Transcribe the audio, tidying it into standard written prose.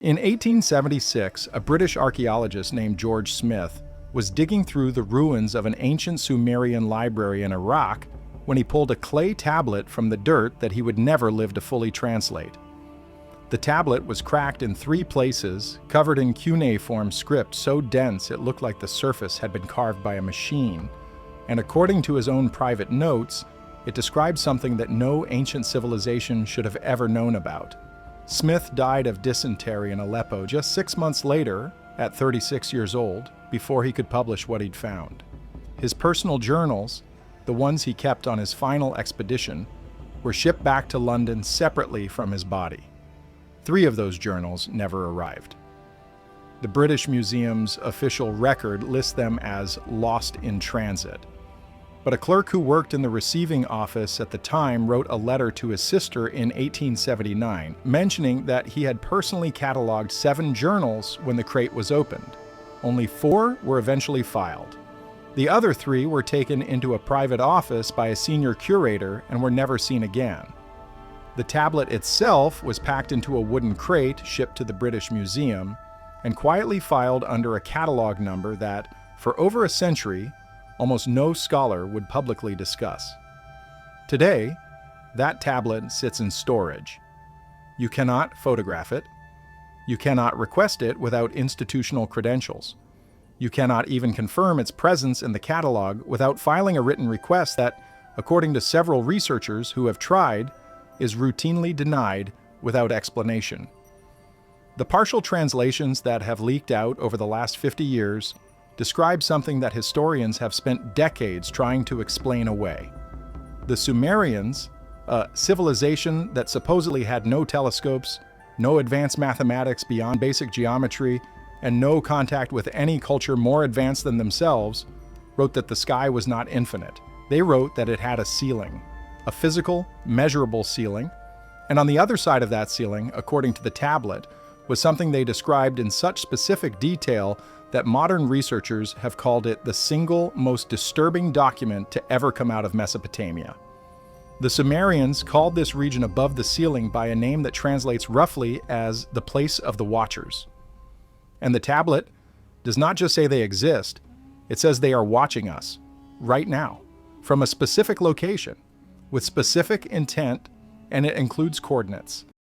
In 1876, a British archaeologist named George Smith was digging through the ruins of an ancient Sumerian library in Iraq when he pulled a clay tablet from the dirt that he would never live to fully translate. The tablet was cracked in 3 places, covered in cuneiform script so dense it looked like the surface had been carved by a machine, and according to his own private notes, it described something that no ancient civilization should have ever known about. Smith died of dysentery in Aleppo just 6 months later, at 36 years old, before he could publish what he'd found. His personal journals, the ones he kept on his final expedition, were shipped back to London separately from his body. 3 of those journals never arrived. The British Museum's official record lists them as lost in transit. But a clerk who worked in the receiving office at the time wrote a letter to his sister in 1879, mentioning that he had personally cataloged 7 journals when the crate was opened. Only 4 were eventually filed. The other 3 were taken into a private office by a senior curator and were never seen again. The tablet itself was packed into a wooden crate shipped to the British Museum and quietly filed under a catalog number that, for over a century, almost no scholar would publicly discuss. Today, that tablet sits in storage. You cannot photograph it. You cannot request it without institutional credentials. You cannot even confirm its presence in the catalog without filing a written request that, according to several researchers who have tried, is routinely denied without explanation. The partial translations that have leaked out over the last 50 years describe something that historians have spent decades trying to explain away. The Sumerians, a civilization that supposedly had no telescopes, no advanced mathematics beyond basic geometry, and no contact with any culture more advanced than themselves, wrote that the sky was not infinite. They wrote that it had a ceiling, a physical, measurable ceiling, and on the other side of that ceiling, according to the tablet, was something they described in such specific detail that modern researchers have called it the single most disturbing document to ever come out of Mesopotamia. The Sumerians called this region above the ceiling by a name that translates roughly as the place of the watchers. And the tablet does not just say they exist, it says they are watching us, right now, from a specific location, with specific intent, and it includes coordinates.